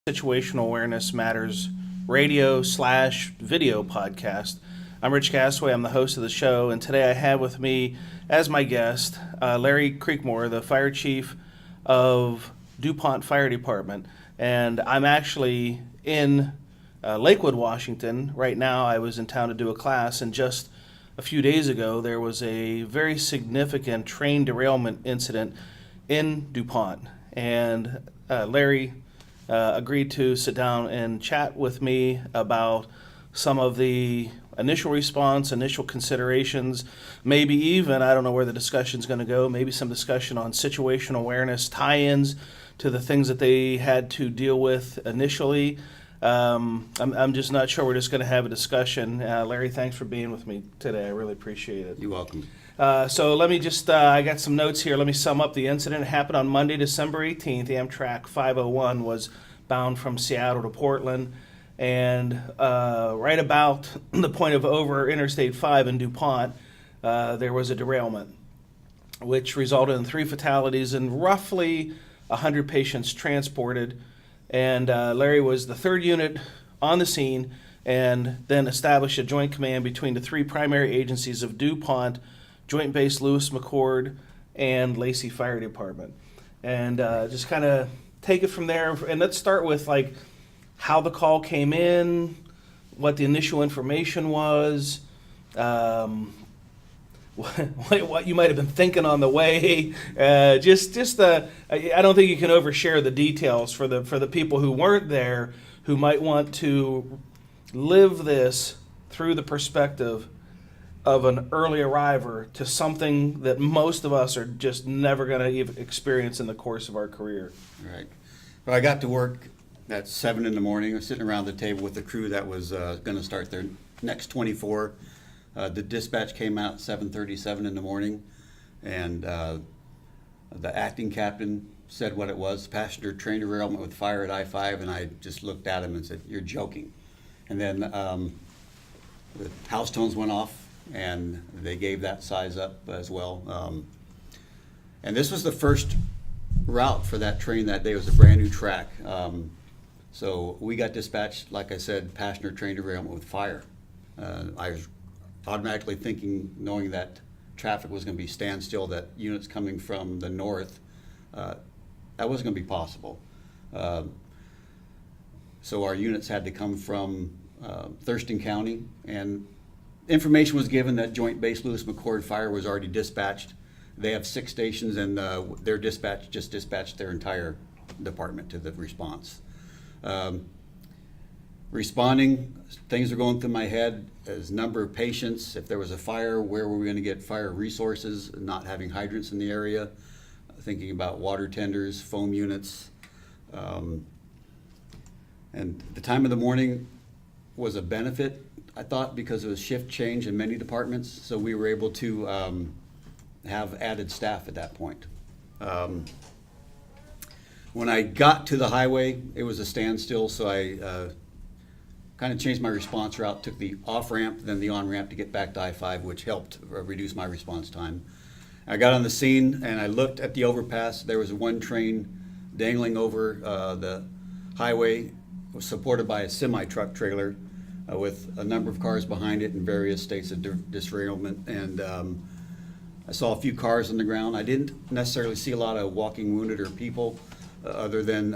Situational Awareness Matters radio/video podcast. I'm Rich Gasway. I'm the host of the show, and today I have with me as my guest Larry Creekmore, the fire chief of Dupont Fire Department. And I'm actually in Lakewood, Washington. Right now I was in town to do a class, and just a few days ago there was a very significant train derailment incident in Dupont. And Larry agreed to sit down and chat with me about some of the initial response, initial considerations, maybe even, I don't know where the discussion's going to go, maybe some discussion on situational awareness, tie-ins to the things that they had to deal with initially. I'm just not sure. We're just going to have a discussion. Larry, thanks for being with me today. I really appreciate it. You're welcome. So let me just, I got some notes here. Let me sum up the incident. It happened on Monday, December 18th. Amtrak 501 was bound from Seattle to Portland. And right about the point of over Interstate 5 in Dupont, there was a derailment, which resulted in 3 fatalities and roughly 100 patients transported. And Larry was the 3rd unit on the scene and then established a joint command between the 3 primary agencies of Dupont, Joint Base Lewis McChord, and Lacey Fire Department. And just kind of take it from there. And let's start with like how the call came in, what the initial information was, what you might have been thinking on the way. I don't think you can overshare the details for the people who weren't there, who might want to live this through the perspective of an early arriver to something that most of us are just never going to experience in the course of our career. Right. Well, I got to work at 7 in the morning. I was sitting around the table with the crew that was going to start their next 24. The dispatch came out at 7:37 in the morning, and the acting captain said what it was: passenger train derailment with fire at I-5, and I just looked at him and said, "You're joking." And then the house tones went off, and they gave that size up as well. And this was the first route for that train that day. It was a brand new track. So we got dispatched, like I said, passenger train derailment with fire. I was automatically thinking, knowing that traffic was going to be standstill, that units coming from the north, that wasn't going to be possible. So our units had to come from Thurston County, and information was given that Joint Base Lewis McChord Fire was already dispatched. They have 6 stations, and their dispatch just dispatched their entire department to the response. Responding, things are going through my head as number of patients. If there was a fire, where were we going to get fire resources? Not having hydrants in the area, thinking about water tenders, foam units. And the time of the morning was a benefit, I thought, because it was shift change in many departments. So we were able to have added staff at that point. When I got to the highway, it was a standstill, so I kind of changed my response route, took the off-ramp, then the on-ramp to get back to I-5, which helped reduce my response time. I got on the scene and I looked at the overpass. There was one train dangling over the highway, supported by a semi-truck trailer with a number of cars behind it in various states of derailment. And I saw a few cars on the ground. I didn't necessarily see a lot of walking wounded or people, other than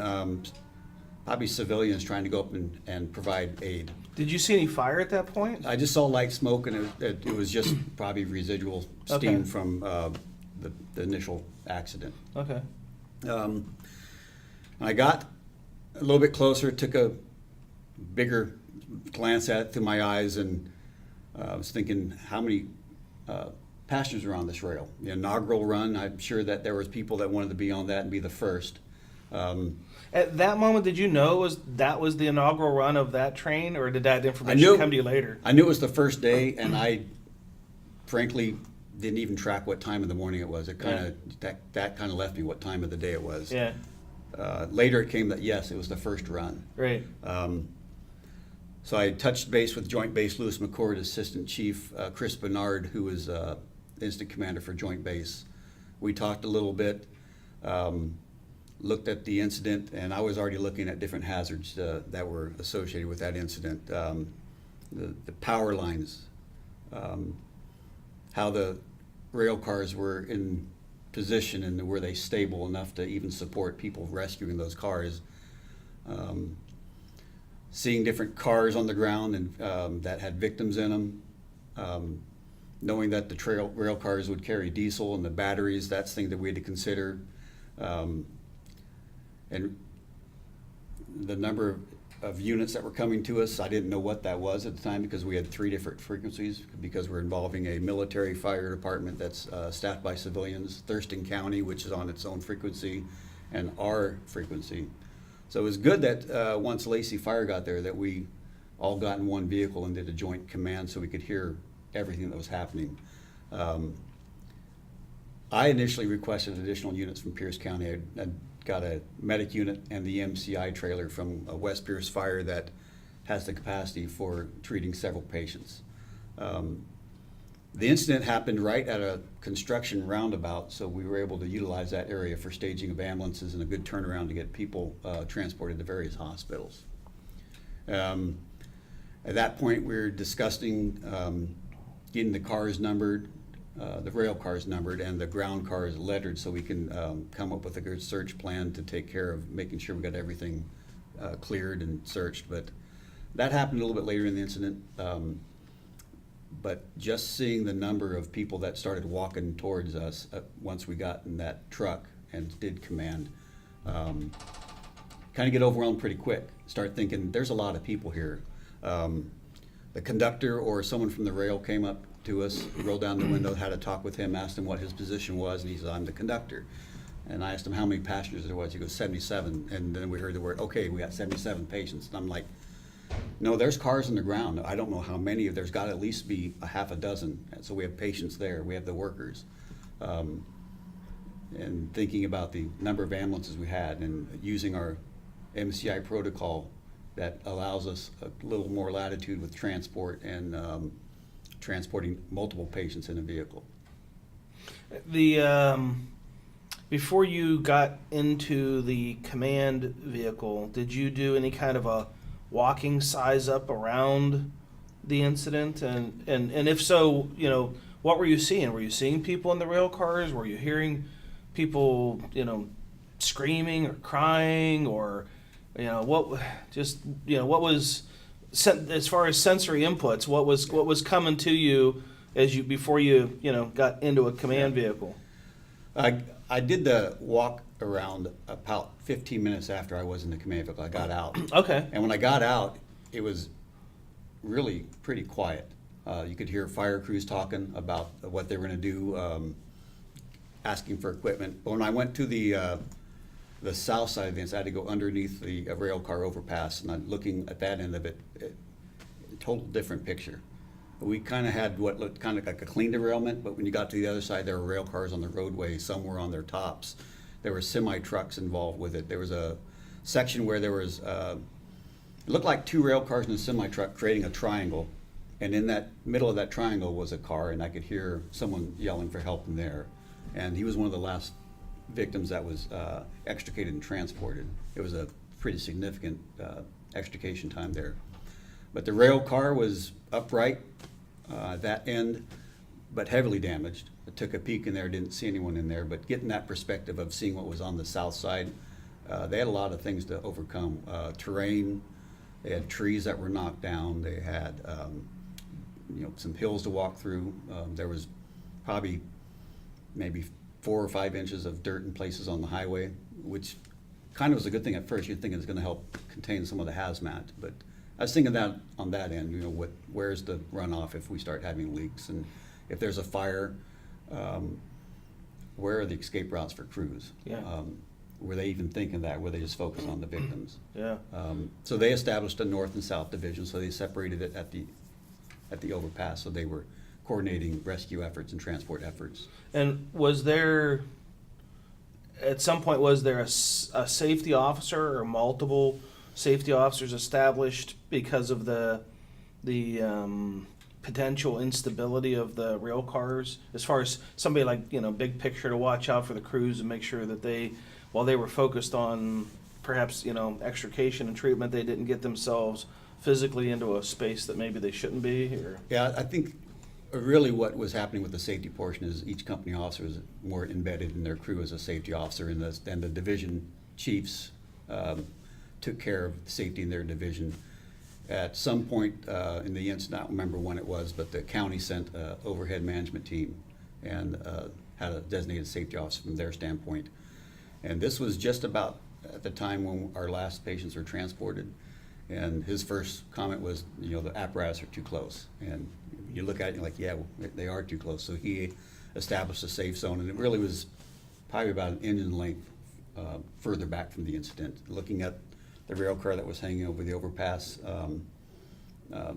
probably civilians trying to go up and provide aid. Did you see any fire at that point? I just saw light smoke, and it was just probably residual steam from the initial accident. Okay. I got a little bit closer, took a bigger glance at it through my eyes, and I was thinking, how many passengers are on this rail? The inaugural run, I'm sure that there was people that wanted to be on that and be the first. At that moment, did you know that was the inaugural run of that train, or did that information come to you later? I knew it was the first day, and I frankly didn't even track what time of the morning it was. It kind of that kind of left me what time of the day it was. Yeah. Later it came that yes, it was the first run. Right. So I touched base with Joint Base Lewis McChord Assistant Chief Chris Bernard, who was Instant Commander for Joint Base. We talked a little bit. looked at the incident, and I was already looking at different hazards that were associated with that incident. The power lines, how the rail cars were in position and were they stable enough to even support people rescuing those cars. Seeing different cars on the ground and that had victims in them. Knowing that the rail cars would carry diesel and the batteries, that's thing that we had to consider. And the number of units that were coming to us, I didn't know what that was at the time because we had 3 different frequencies because we're involving a military fire department that's staffed by civilians, Thurston County, which is on its own frequency, and our frequency. So it was good that once Lacey Fire got there that we all got in one vehicle and did a joint command so we could hear everything that was happening. I initially requested additional units from Pierce County. I got a medic unit and the MCI trailer from West Pierce Fire that has the capacity for treating several patients. The incident happened right at a construction roundabout, so we were able to utilize that area for staging of ambulances and a good turnaround to get people transported to various hospitals. At that point, we were discussing getting the cars numbered, the rail cars numbered, and the ground cars lettered so we can come up with a good search plan to take care of making sure we got everything cleared and searched. But that happened a little bit later in the incident. But just seeing the number of people that started walking towards us once we got in that truck and did command, kind of get overwhelmed pretty quick. Start thinking, there's a lot of people here. The conductor or someone from the rail came up to us, rolled down the window, had a talk with him, asked him what his position was, and he said, I'm the conductor. And I asked him how many passengers there was. He goes, 77. And then we heard the word, okay, we got 77 patients. And I'm like, no, there's cars on the ground. I don't know how many. There's got to at least be a half a dozen. And so we have patients there. We have the workers. And thinking about the number of ambulances we had and using our MCI protocol that allows us a little more latitude with transport and transporting multiple patients in a vehicle. Before you got into the command vehicle, did you do any kind of a walking size up around the incident? And if so, what were you seeing? Were you seeing people in the rail cars? Were you hearing people, screaming or crying, or what was, as far as sensory inputs, what was coming to you before you got into a command vehicle? I did the walk around about 15 minutes after I was in the command vehicle. I got out. Okay. And when I got out, it was really pretty quiet. You could hear fire crews talking about what they were going to do, asking for equipment. But when I went to the south side of the incident, I had to go underneath the rail car overpass, and I'm looking at that end of it, a total different picture. We kind of had what looked kind of like a clean derailment, but when you got to the other side, there were rail cars on the roadway, some were on their tops. There were semi-trucks involved with it. There was a section where there was, it looked like 2 rail cars and a semi-truck creating a triangle, and in that middle of that triangle was a car, and I could hear someone yelling for help in there. And he was one of the last victims that was extricated and transported. It was a pretty significant extrication time there. But the rail car was upright, that end, but heavily damaged. I took a peek in there, didn't see anyone in there, but getting that perspective of seeing what was on the south side, they had a lot of things to overcome. Terrain, they had trees that were knocked down, they had some hills to walk through. There was probably maybe 4 or 5 inches of dirt in places on the highway, which kind of was a good thing at first. You'd think it's going to help contain some of the hazmat, but I was thinking that on that end, where's the runoff if we start having leaks, and if there's a fire, where are the escape routes for crews? Yeah. Were they even thinking that? Were they just focused on the victims? Yeah. So they established a north and south division, so they separated it at the overpass, so they were coordinating rescue efforts and transport efforts. And at some point, was there a safety officer or multiple safety officers established because of the potential instability of the rail cars, as far as somebody like big picture to watch out for the crews and make sure that they while they were focused on perhaps, extrication and treatment, they didn't get themselves physically into a space that maybe they shouldn't be, or? Yeah, I think really what was happening with the safety portion is each company officer was more embedded in their crew as a safety officer, and the division chiefs took care of safety in their division. At some point in the incident, I don't remember when it was, but the county sent an overhead management team and had a designated safety officer from their standpoint. And this was just about at the time when our last patients were transported. And his first comment was, the apparatus are too close. And you look at it and you're like, yeah, they are too close. So he established a safe zone, and it really was probably about an inch in length further back from the incident. Looking at the rail car that was hanging over the overpass, I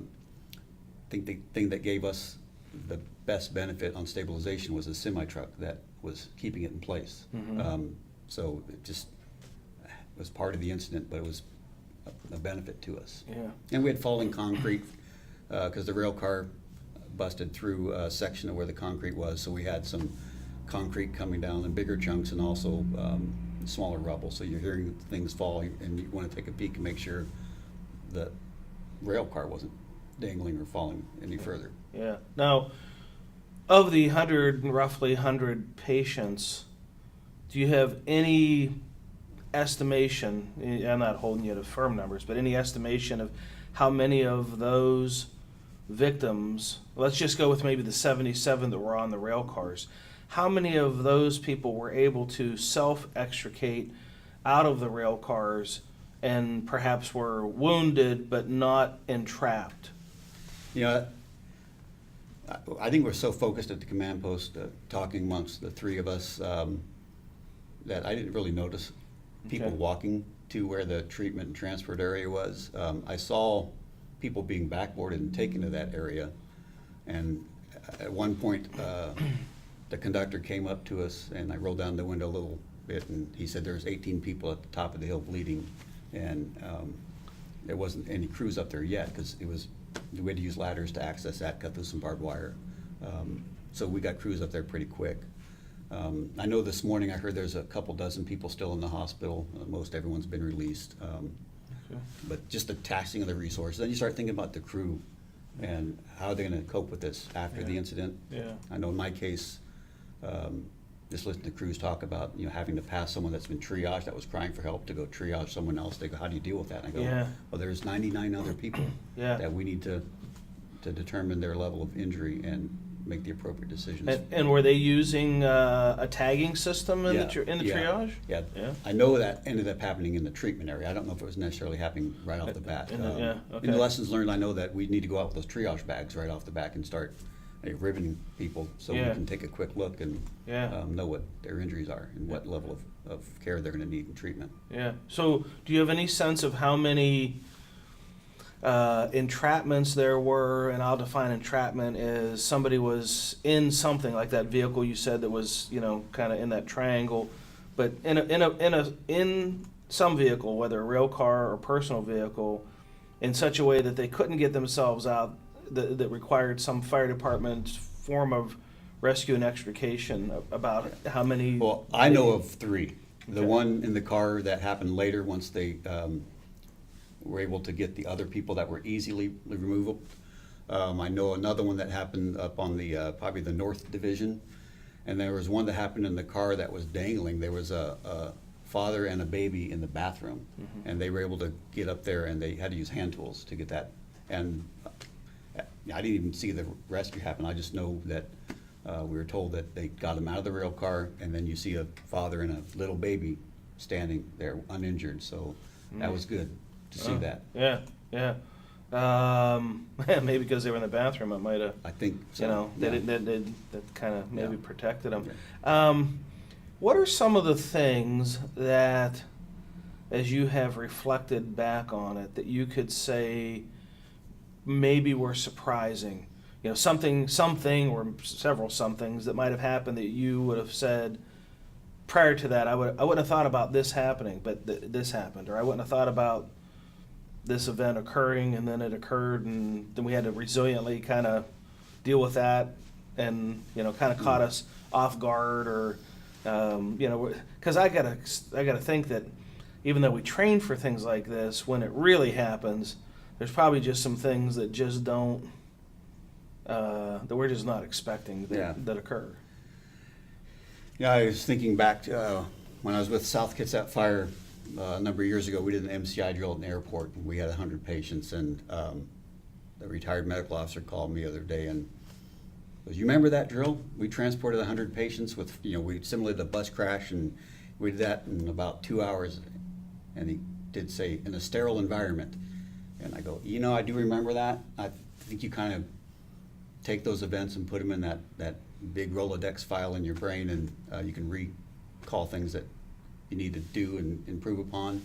think the thing that gave us the best benefit on stabilization was a semi-truck that was keeping it in place. So it just was part of the incident, but it was a benefit to us. Yeah. And we had falling concrete because the rail car busted through a section of where the concrete was, so we had some concrete coming down in bigger chunks and also smaller rubble. So you're hearing things fall, and you want to take a peek and make sure the rail car wasn't dangling or falling any further. Yeah. Now, of the roughly 100 patients, do you have any estimation, I'm not holding you to firm numbers, but any estimation of how many of those victims, let's just go with maybe the 77 that were on the rail cars, how many of those people were able to self-extricate out of the rail cars and perhaps were wounded but not entrapped? I think we're so focused at the command post, talking amongst the three of us, that I didn't really notice people walking to where the treatment and transport area was. I saw people being backboarded and taken to that area, and at one point the conductor came up to us, and I rolled down the window a little bit, and he said there's 18 people at the top of the hill bleeding, and there wasn't any crews up there yet because we had to use ladders to access that, cut through some barbed wire. So we got crews up there pretty quick. I know this morning I heard there's a couple dozen people still in the hospital. Most everyone's been released. But just the taxing of the resources. Then you start thinking about the crew and how are they going to cope with this after the incident. I know in my case, just listening to crews talk about having to pass someone that's been triaged that was crying for help to go triage someone else. They go, how do you deal with that? And I go, well, there's 99 other people that we need to determine their level of injury and make the appropriate decisions. And were they using a tagging system in the triage? Yeah. I know that ended up happening in the treatment area. I don't know if it was necessarily happening right off the bat. In the lessons learned, I know that we need to go out with those triage bags right off the back and start riveting people so we can take a quick look and know what their injuries are and what level of care they're going to need in treatment. So do you have any sense of how many entrapments there were? And I'll define entrapment as somebody was in something like that vehicle you said that was kind of in that triangle, but in some vehicle, whether a rail car or personal vehicle, in such a way that they couldn't get themselves out, that required some fire department form of rescue and extrication. About how many? Well, I know of three. The one in the car that happened later once they were able to get the other people that were easily removable. I know another one that happened up on the probably the North Division, and there was one that happened in the car that was dangling. There was a father and a baby in the bathroom, and they were able to get up there, and they had to use hand tools to get that. And I didn't even see the rescue happen. I just know that we were told that they got him out of the rail car, and then you see a father and a little baby standing there uninjured. So that was good to see that. Maybe because they were in the bathroom, it might have. I think so. That kind of maybe protected them. What are some of the things that, as you have reflected back on it, that you could say maybe were surprising? Something or several somethings that might have happened that you would have said prior to that, I wouldn't have thought about this happening, but this happened, or I wouldn't have thought about this event occurring, and then it occurred, and then we had to resiliently kind of deal with that, and kind of caught us off guard, or Because I gotta think that even though we train for things like this, when it really happens, there's probably just some things that just don't, that we're just not expecting that occur. Yeah, I was thinking back to when I was with South Kitsap Fire a number of years ago. We did an MCI drill at an airport, and we had 100 patients, and the retired medical officer called me the other day and goes, "You remember that drill? We transported 100 patients with, we simulated a bus crash, and we did that in about 2 hours." And he did say, "in a sterile environment." And I go, I do remember that. I think you kind of take those events and put them in that big Rolodex file in your brain, and you can recall things that you need to do and improve upon.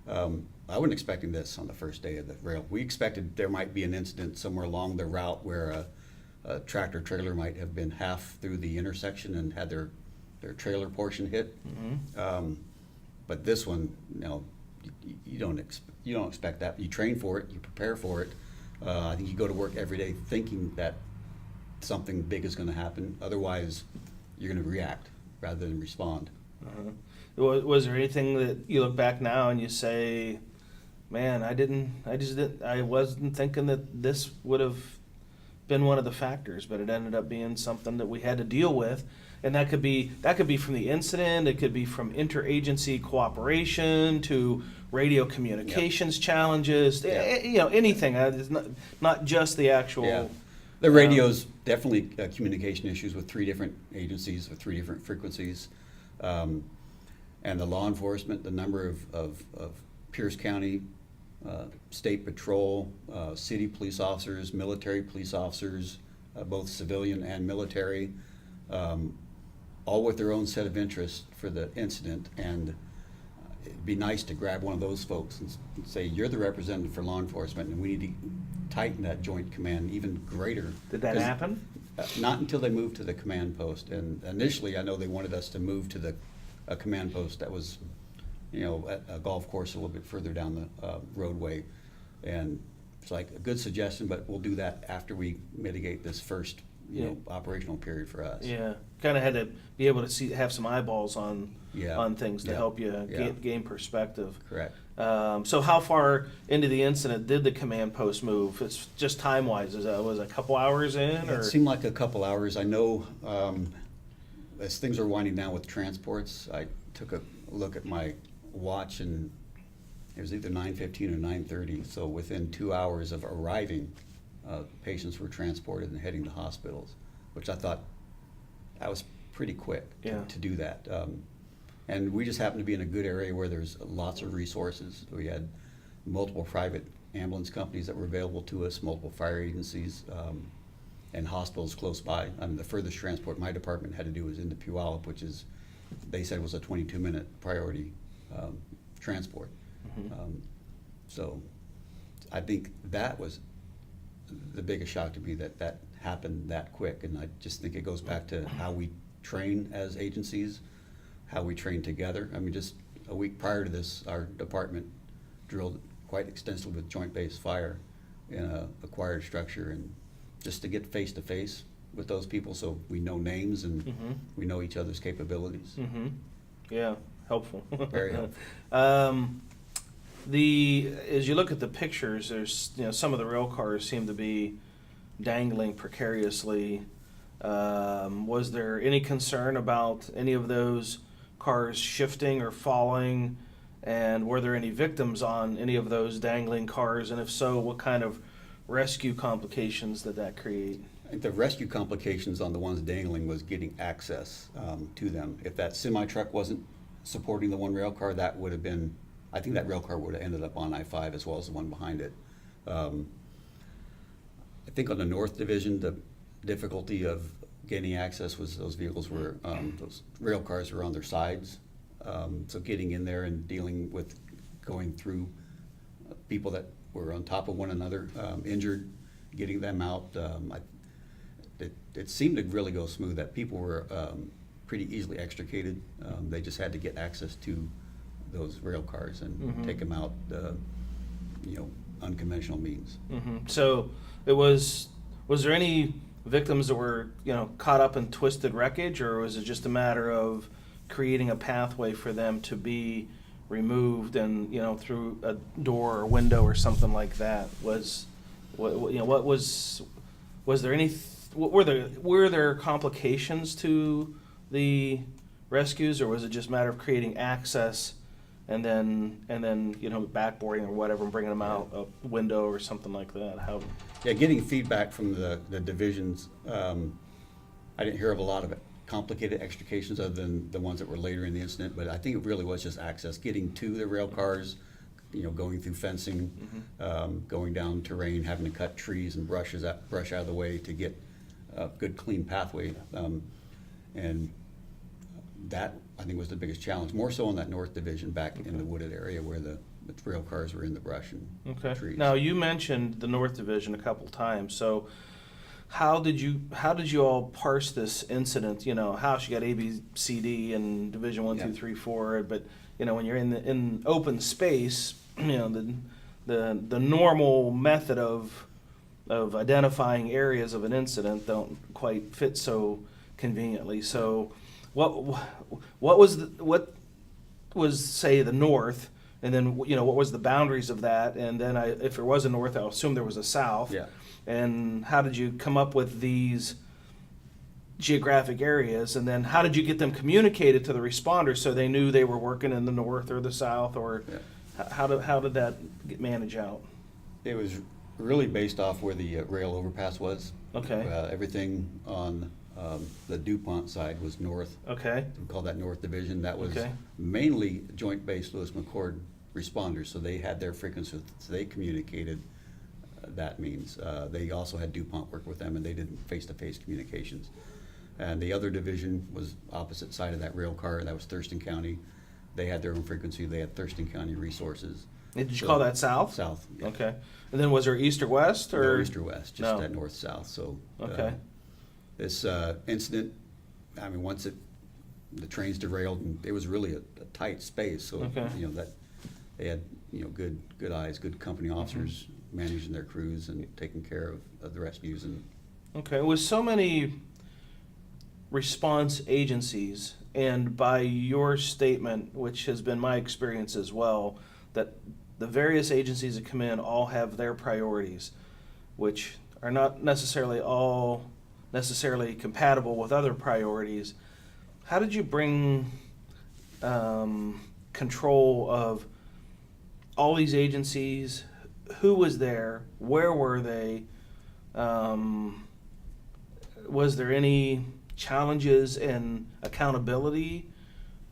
I wasn't expecting this on the first day of the rail. We expected there might be an incident somewhere along the route where a tractor trailer might have been half through the intersection and had their trailer portion hit. Mm-hmm. But this one, you don't expect that. You train for it, you prepare for it. I think you go to work every day thinking that something big is going to happen. Otherwise, you're going to react rather than respond. Uh-huh. Was there anything that you look back now and you say, "Man, I wasn't thinking that this would have been one of the factors, but it ended up being something that we had to deal with." And that could be from the incident, it could be from interagency cooperation to radio communications challenges, anything. It's not just the actual. Yeah. The radio's definitely communication issues with 3 different agencies with 3 different frequencies. And the law enforcement, the number of Pierce County State Patrol, city police officers, military police officers, both civilian and military, all with their own set of interests for the incident. And it'd be nice to grab one of those folks and say, "You're the representative for law enforcement, and we need to tighten that joint command even greater." Did that happen? Not until they moved to the command post. And initially, I know they wanted us to move to a command post that was, at a golf course a little bit further down the roadway. And it's like a good suggestion, but we'll do that after we mitigate this first, operational period for us. Yeah, kind of had to be able to have some eyeballs on things to help you gain perspective. Correct. So how far into the incident did the command post move? It's just time-wise. Was it a couple hours in? Or? It seemed like a couple hours. I know as things are winding down with transports, I took a look at my watch, and it was either 9:15 or 9:30. So within 2 hours of arriving, patients were transported and heading to hospitals, which I thought that was pretty quick to do that. And we just happened to be in a good area where there's lots of resources. We had multiple private ambulance companies that were available to us, multiple fire agencies, and hospitals close by. The furthest transport my department had to do was into Puyallup, which is, they said, was a 22-minute priority transport. Mm-hmm. So I think that was the biggest shock to me, that happened that quick. And I just think it goes back to how we train as agencies, how we train together. Just a week prior to this, our department drilled quite extensively with Joint Base Fire in a acquired structure, and just to get face to face with those people so we know names and we know each other's capabilities. Mm-hmm. Yeah, helpful. Very helpful. As you look at the pictures, there's some of the rail cars seem to be dangling precariously. Was there any concern about any of those cars shifting or falling? And were there any victims on any of those dangling cars? And if so, what kind of rescue complications did that create? I think the rescue complications on the ones dangling was getting access to them. If that semi-truck wasn't supporting the one rail car, that would have been, I think that rail car would have ended up on I-5 as well as the one behind it. I think on the North Division, the difficulty of gaining access was those vehicles were, those rail cars were on their sides. So getting in there and dealing with going through people that were on top of one another, injured, getting them out. It seemed to really go smooth, that people were pretty easily extricated. They just had to get access to those rail cars and take them out, unconventional means. So it was there any victims that were caught up in twisted wreckage, or was it just a matter of creating a pathway for them to be removed and, through a door or window or something like that? Was there any, were there complications to the rescues, or was it just a matter of creating access and then backboarding or whatever and bringing them out a window or something like that? How? Yeah, getting feedback from the divisions, I didn't hear of a lot of complicated extrications other than the ones that were later in the incident, but I think it really was just access, getting to the rail cars, going through fencing, going down terrain, having to cut trees and brush out of the way to get a good clean pathway. And that, I think, was the biggest challenge, more so in that north division back in the wooded area where the rail cars were in the brush and trees. Now, you mentioned the north division a couple times, so how did you all parse this incident? House, you got A, B, C, D, and Division 1, 2, 3, 4. But when you're in open space, the normal method of identifying areas of an incident don't quite fit so conveniently. So, what was say the north, and then what was the boundaries of that, and then if there was a north, I'll assume there was a south. Yeah. And how did you come up with these geographic areas, and then how did you get them communicated to the responders so they knew they were working in the north or the south, or how did that get managed out? It was really based off where the rail overpass was. Okay. Everything on the Dupont side was north. Okay. We call that North Division. That was Okay. mainly Joint Base Lewis McChord responders, so they had their frequency, so they communicated. That means they also had Dupont work with them, and they did face-to-face communications. And the other division was opposite side of that rail car. That was Thurston County. They had their own frequency. They had Thurston County resources. Did you call that south? South. Yeah. Okay. And then was there east or west, or No, east or west, just that north-south. So okay. This incident, I mean, once the trains derailed, and it was really a tight space. So Okay. that they had good eyes, good company officers managing their crews and taking care of the rescues. And Okay, with so many response agencies, and by your statement, which has been my experience as well, that the various agencies that come in all have their priorities, which are not necessarily compatible with other priorities. How did you bring control of all these agencies? Who was there? Where were they? Was there any challenges in accountability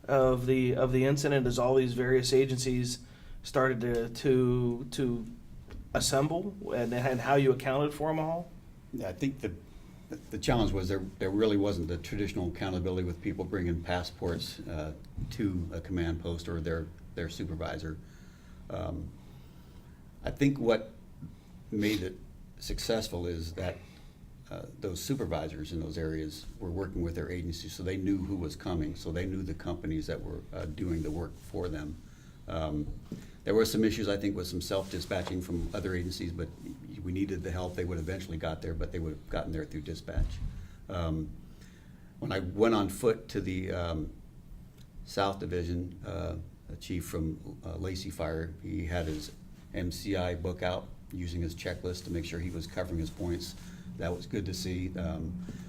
of the incident as all these various agencies started to assemble, and how you accounted for them all? Yeah, I think the challenge was there really wasn't the traditional accountability with people bringing passports to a command post or their supervisor. I think what made it successful is that those supervisors in those areas were working with their agencies, so they knew who was coming, so they knew the companies that were doing the work for them. There were some issues, I think, with some self-dispatching from other agencies, but we needed the help. They would eventually got there, but they would have gotten there through dispatch. When I went on foot to the South Division, a chief from Lacey Fire, he had his MCI book out using his checklist to make sure he was covering his points. That was good to see.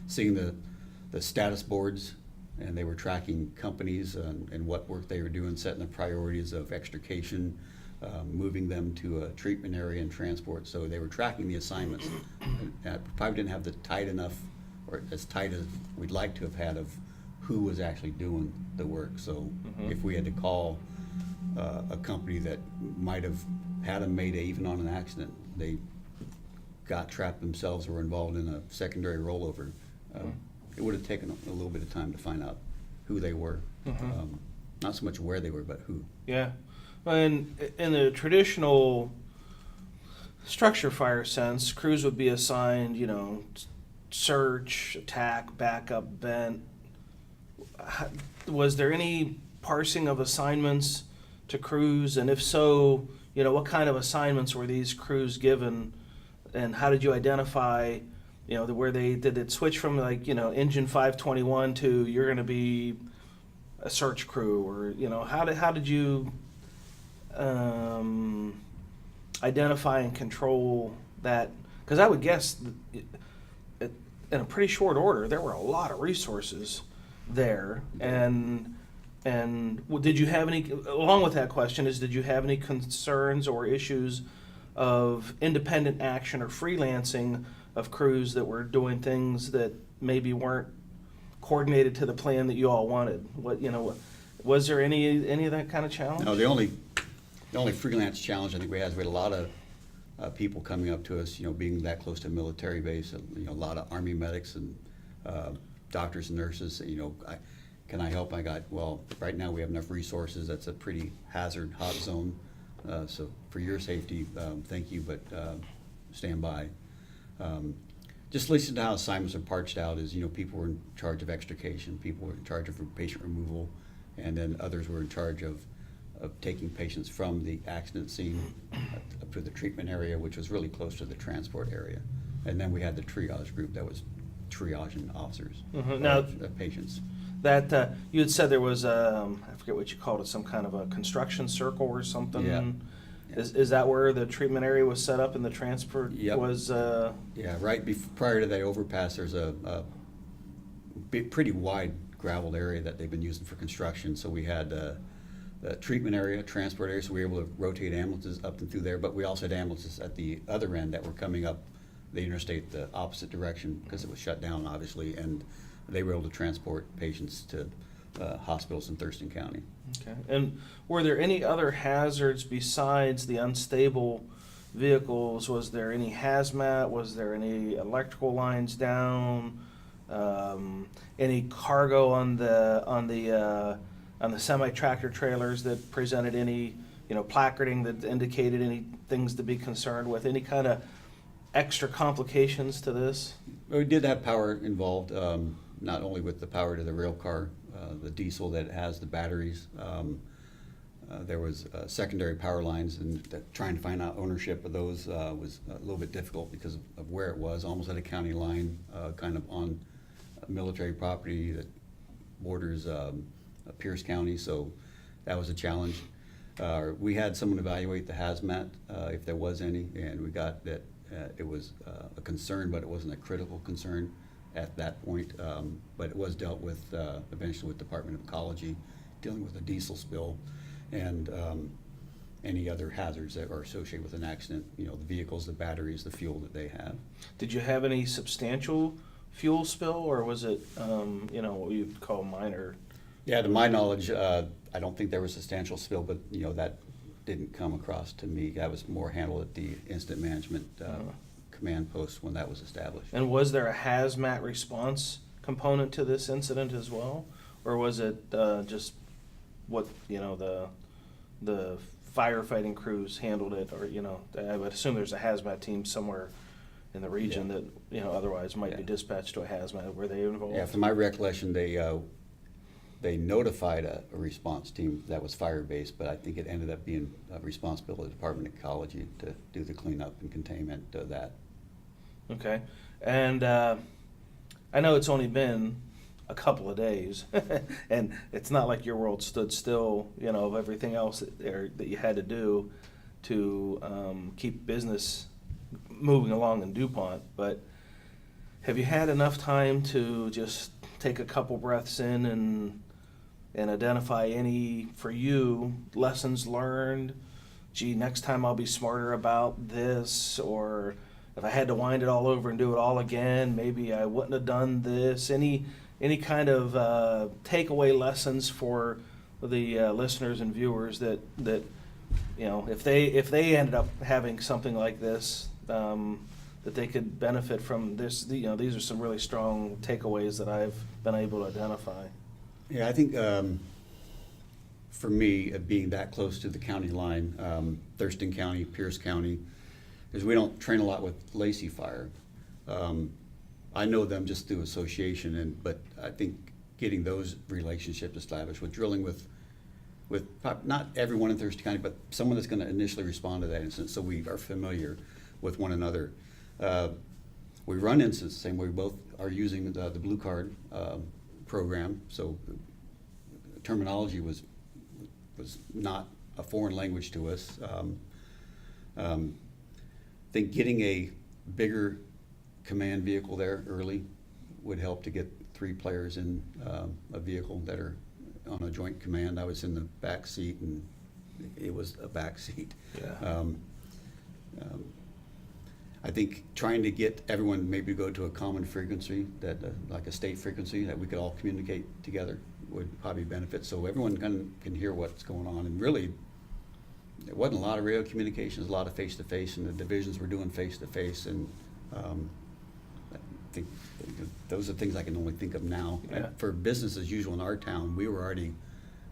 Seeing the status boards, and they were tracking companies and what work they were doing, setting the priorities of extrication, moving them to a treatment area and transport. So they were tracking the assignments. Probably didn't have the tight enough, or as tight as we'd like to have had, of who was actually doing the work. So if we had to call a company that might have had a mayday even on an accident, they got trapped themselves or were involved in a secondary rollover, it would have taken a little bit of time to find out who they were. Not so much where they were, but who. Yeah. And in the traditional structure fire sense, crews would be assigned, search, attack, backup, vent. Was there any parsing of assignments to crews? And if so, what kind of assignments were these crews given? And how did you identify, where did it switch from engine 521 to you're going to be a search crew, or how did you identify and control that? Because I would guess that in a pretty short order there were a lot of resources there, and did you have any, along with that question, did you have any concerns or issues of independent action or freelancing of crews that were doing things that maybe weren't coordinated to the plan that you all wanted? Was there any of that kind of challenge? No, the only freelance challenge I think we had a lot of people coming up to us, being that close to a military base, a lot of Army medics and doctors and nurses, can I help? Well, right now we have enough resources. That's a pretty hot zone. So for your safety, thank you, but stand by. Just listen to how assignments are parched out is, people were in charge of extrication, people were in charge of patient removal, and then others were in charge of taking patients from the accident scene up to the treatment area, which was really close to the transport area. And then we had the triage group that was triaging officers, Now, patients. that you had said there was, I forget what you called it, some kind of a construction circle or something. Yeah. Is that where the treatment area was set up and the transport Yep. was? Yeah, right prior to the overpass, there's a pretty wide gravel area that they've been using for construction. So we had the treatment area, transport area, so we were able to rotate ambulances up and through there. But we also had ambulances at the other end that were coming up the interstate the opposite direction because it was shut down, obviously, and they were able to transport patients to hospitals in Thurston County. Okay. And were there any other hazards besides the unstable vehicles? Was there any hazmat? Was there any electrical lines down? Any cargo on the semi-tractor trailers that presented any, placarding that indicated any things to be concerned with? Any kind of extra complications to this? We did have power involved, not only with the power to the rail car, the diesel that has the batteries. There was secondary power lines, and trying to find out ownership of those was a little bit difficult because of where it was, almost at a county line, kind of on military property that borders Pierce County, so that was a challenge. We had someone evaluate the hazmat, if there was any, and we got that it was a concern, but it wasn't a critical concern at that point. But it was dealt with eventually with Department of Ecology, dealing with a diesel spill and any other hazards that are associated with an accident, the vehicles, the batteries, the fuel that they have. Did you have any substantial fuel spill, or was it, what you'd call minor? Yeah, to my knowledge, I don't think there was a substantial spill, but that didn't come across to me. That was more handled at the incident management command post when that was established. And was there a hazmat response component to this incident as well, or was it just what the firefighting crews handled it, or I would assume there's a hazmat team somewhere in the region that otherwise might be dispatched to a hazmat. Were they involved? Yeah, from my recollection, they notified a response team that was fire-based, but I think it ended up being a responsibility of the Department of Ecology to do the cleanup and containment of that. Okay. And I know it's only been a couple of days, and it's not like your world stood still, of everything else that you had to do to keep business moving along in Dupont. But have you had enough time to just take a couple breaths in and identify any, for you, lessons learned? Gee, next time I'll be smarter about this, or if I had to wind it all over and do it all again, maybe I wouldn't have done this. Any kind of takeaway lessons for the listeners and viewers that if they ended up having something like this, that they could benefit from this? These are some really strong takeaways that I've been able to identify. Yeah, I think for me, being that close to the county line, Thurston County, Pierce County, is we don't train a lot with Lacey Fire. I know them just through association, but I think getting those relationships established with drilling with not everyone in Thurston County, but someone that's going to initially respond to that incident, so we are familiar with one another. We run incidents the same way. We both are using the Blue Card program, so terminology was not a foreign language to us. I think getting a bigger command vehicle there early would help to get 3 players in a vehicle that are on a joint command. I was in the back seat, and it was a back seat. Yeah. I think trying to get everyone maybe to go to a common frequency, that like a state frequency that we could all communicate together would probably benefit, so everyone can hear what's going on. And really, there wasn't a lot of radio communications, a lot of face-to-face, and the divisions were doing face-to-face, and I think those are things I can only think of now. Yeah. And for business as usual in our town, we were already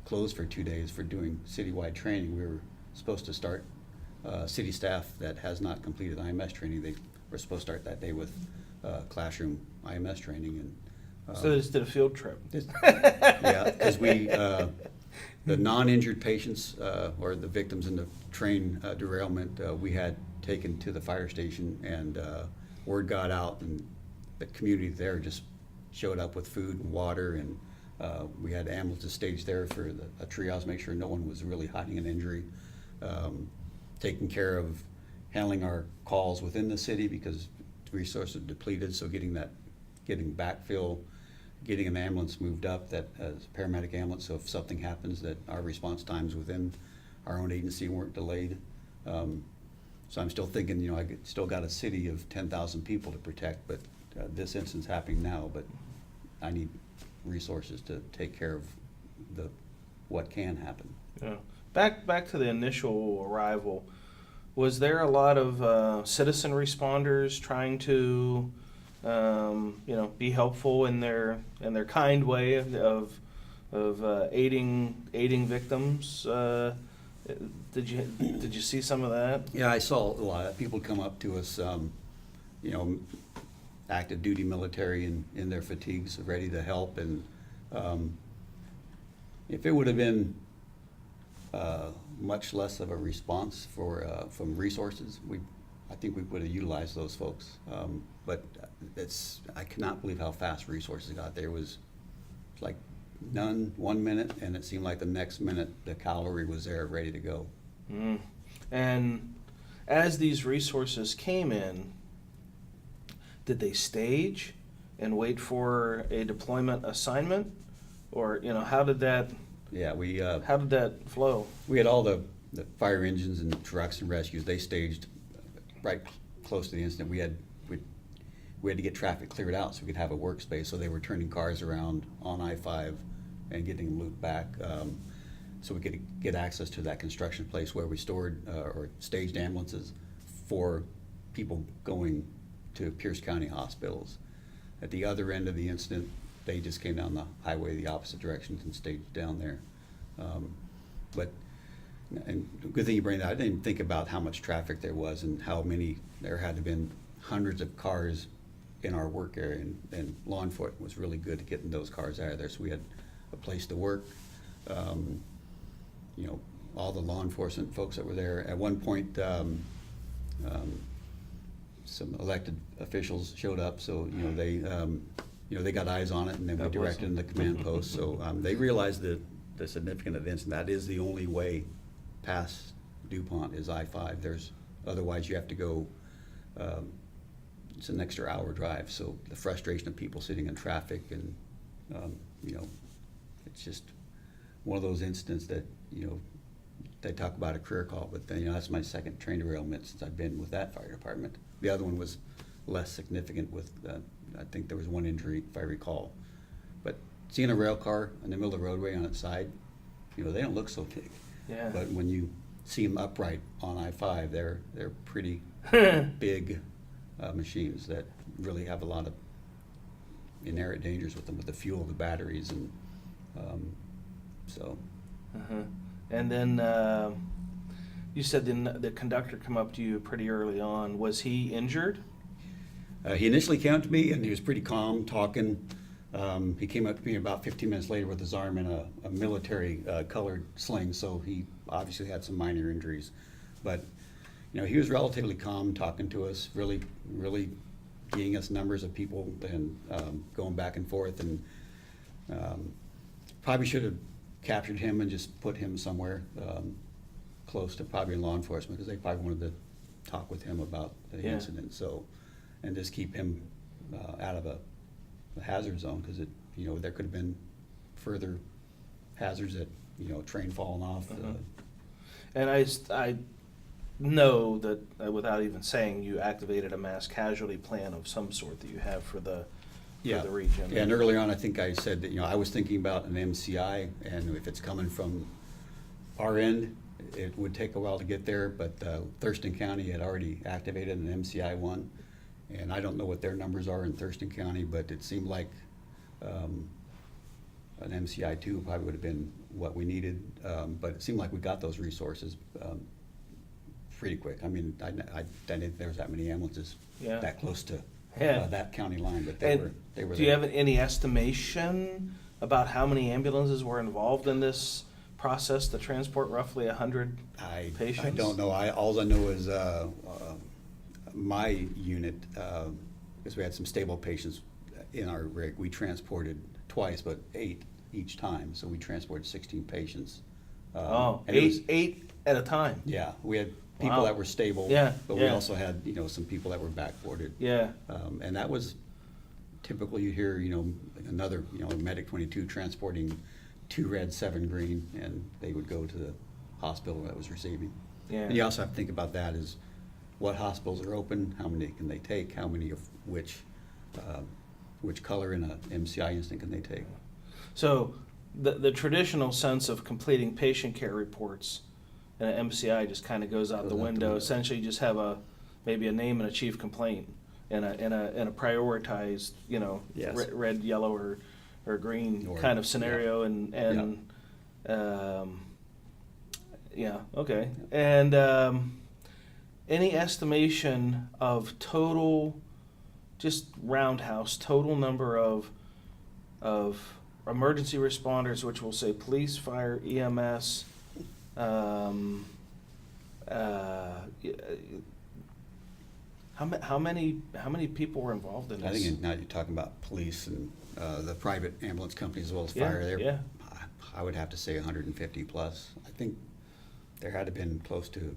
closed for 2 days for doing citywide training. We were supposed to start city staff that has not completed IMS training. They were supposed to start that day with classroom IMS training, and So they just did a field trip. yeah, because the non-injured patients or the victims in the train derailment, we had taken to the fire station, and word got out, and the community there just showed up with food and water, and we had ambulances staged there for a triage, make sure no one was really hiding an injury. Taking care of handling our calls within the city because resources are depleted, so getting backfill, getting an ambulance moved up, that as a paramedic ambulance, so if something happens, that our response times within our own agency weren't delayed. So I'm still thinking, I still got a city of 10,000 people to protect, but this incident's happening now, but I need resources to take care of what can happen. Yeah. Back to the initial arrival, was there a lot of citizen responders trying to, be helpful in their kind way of aiding victims? Did you see some of that? Yeah, I saw a lot of people come up to us, active duty military in their fatigues, ready to help, and if it would have been much less of a response from resources, I think we would have utilized those folks. But I cannot believe how fast resources got there. It was like none 1 minute, and it seemed like the next minute the cavalry was there ready to go. And as these resources came in, did they stage and wait for a deployment assignment, or how did that? Yeah, How did that flow? we had all the fire engines and trucks and rescues. They staged right close to the incident. We had to get traffic cleared out so we could have a workspace. So they were turning cars around on I-5 and getting them looped back, so we could get access to that construction place where we stored or staged ambulances for people going to Pierce County hospitals. At the other end of the incident, they just came down the highway the opposite directions and stayed down there. And good thing you bring that. I didn't even think about how much traffic there was and how many. There had to have been hundreds of cars in our work area, and law enforcement was really good at getting those cars out of there. So we had a place to work. All the law enforcement folks that were there. At one point, some elected officials showed up, so they got eyes on it, and then we directed them to the command post. So they realized the significance of the incident. That is the only way past Dupont is I-5. Otherwise you have to go. It's an extra hour drive. So the frustration of people sitting in traffic, and it's just one of those incidents that they talk about a career call, but then that's my second train derailment since I've been with that fire department. The other one was less significant with, I think there was one injury, if I recall. But seeing a rail car in the middle of the roadway on its side, they don't look so big. Yeah. But when you see them upright on I-5, they're pretty big machines that really have a lot of inherent dangers with them, with the fuel, the batteries, and so. Uh-huh. And then you said the conductor come up to you pretty early on. Was he injured? He initially came up to me, and he was pretty calm, talking. He came up to me about 15 minutes later with his arm in a military colored sling, so he obviously had some minor injuries. But he was relatively calm, talking to us, really, really getting us numbers of people and going back and forth. And probably should have captured him and just put him somewhere close to probably law enforcement, because they probably wanted to talk with him about the Yeah. incident. So, and just keep him out of a hazard zone, because there could have been further hazards that train falling off. And I know that without even saying, you activated a mass casualty plan of some sort that you have for the region. Yeah, and earlier on, I think I said that I was thinking about an MCI, and if it's coming from our end, it would take a while to get there. But Thurston County had already activated an MCI one, and I don't know what their numbers are in Thurston County, but it seemed like an MCI 2 probably would have been what we needed, but it seemed like we got those resources pretty quick. I mean, I didn't think there was that many ambulances that close to that county line, but they were Do there. you have any estimation about how many ambulances were involved in this process to transport roughly 100 patients? I don't know. All I know is my unit, because we had some stable patients in our rig, we transported twice, but 8 each time. So we transported 16 patients. Eight at a time. Yeah, we had people that were stable, but we also had some people that were backboarded. Yeah. And that was typically, you hear another medic 22 transporting 2 red, 7 green, and they would go to the hospital that was receiving. Yeah. And you also have to think about that is what hospitals are open, how many can they take, how many of which color in a MCI incident can they take. So the traditional sense of completing patient care reports in an MCI just kind of goes out the window. Essentially, you just have maybe a name and a chief complaint and a prioritized Yes. red, yellow, or green kind of scenario okay. And any estimation of total, just roundhouse total number of emergency responders, which we'll say police, fire, EMS, how many people were involved in this? I think now you're talking about police and the private ambulance companies as well as fire. I would have to say 150 plus. I think there had to have been close to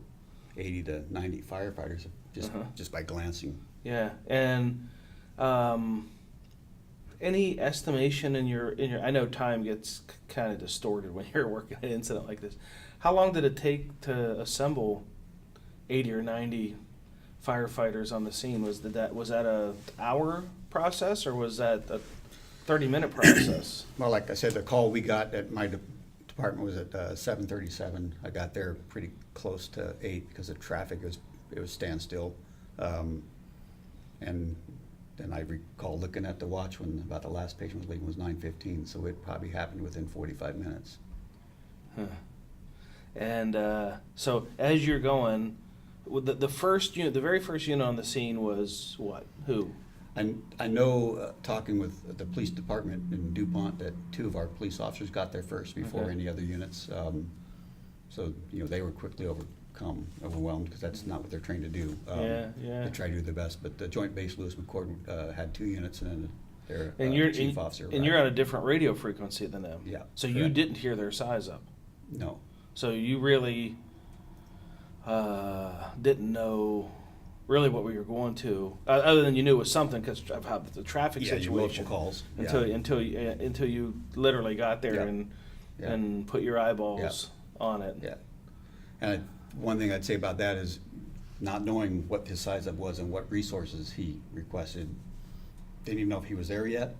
80 to 90 firefighters just by glancing. Yeah, and any estimation in your I know time gets kind of distorted when you're working an incident like this. How long did it take to assemble 80 or 90 firefighters on the scene? Was that a hour process, or was that a 30-minute process? Well, like I said, the call we got at my department was at 7:37. I got there pretty close to 8 because the traffic was standstill, and then I recall looking at the watch when about the last patient was leaving was 9:15. So it probably happened within 45 minutes. Huh. And so as you're going, the first unit, the very first unit on the scene was what? Who? I know, talking with the police department in Dupont, that 2 of our police officers got there first before any other units. So they were quickly overwhelmed, because that's not what they're trained to do. They try to do their best. But the Joint Base Lewis McCord had 2 units, and then their chief officer. And you're on a different radio frequency than them. Yeah. So correct. you didn't hear their size up. No. So you really didn't know really what we were going to, other than you knew it was something because of how the traffic situation. Multiple calls. Until you literally got there and put your eyeballs on it. Yeah. And one thing I'd say about that is not knowing what his size up was and what resources he requested. Didn't even know if he was there yet.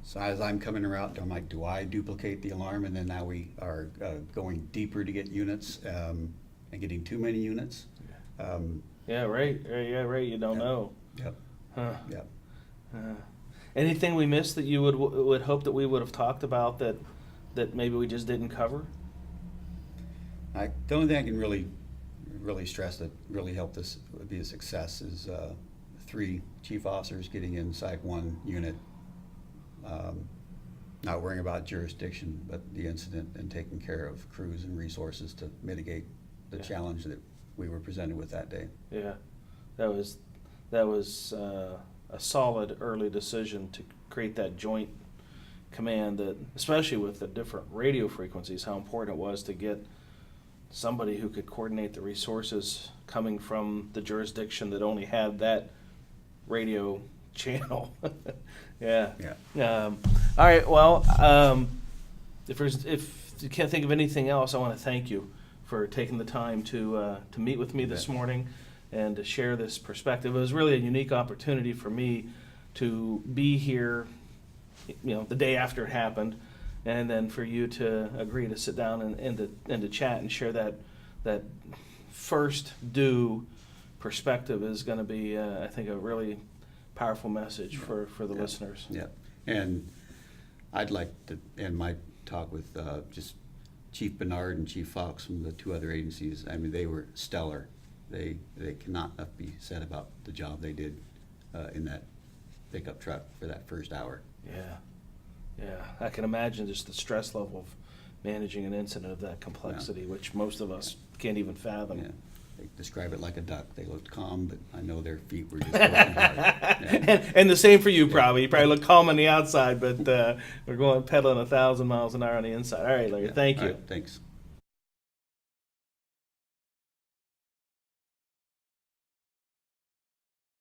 So as I'm coming around, I'm like, do I duplicate the alarm? And then now we are going deeper to get units and getting too many units. Right. You don't know. Yep. Huh. Yep. Anything we missed that you would hope that we would have talked about that maybe we just didn't cover? The only thing I can really stress that really helped this would be a success is 3 chief officers getting inside 1 unit, not worrying about jurisdiction, but the incident, and taking care of crews and resources to mitigate the challenge that we were presented with that day. Yeah, that was a solid early decision to create that joint command that, especially with the different radio frequencies, how important it was to get somebody who could coordinate the resources coming from the jurisdiction that only had that radio channel. Yeah. All right. Well, if you can't think of anything else, I want to thank you for taking the time to meet with me this morning and to share this perspective. It was really a unique opportunity for me to be here, the day after it happened, and then for you to agree to sit down and to chat and share that first due perspective is going to be, I think, a really powerful message for the listeners. Yeah, and I'd like to end my talk with just Chief Bernard and Chief Fox from the two other agencies. I mean, they were stellar. They cannot enough be said about the job they did in that pickup truck for that first hour. Yeah, I can imagine just the stress level of managing an incident of that complexity, which most of us can't even fathom. Yeah. They describe it like a duck. They looked calm, but I know their feet were just working hard. Yeah. And the same for you, probably. You probably look calm on the outside, but we're going pedaling 1,000 miles an hour on the inside. All right, Larry, thank you. All right, thanks.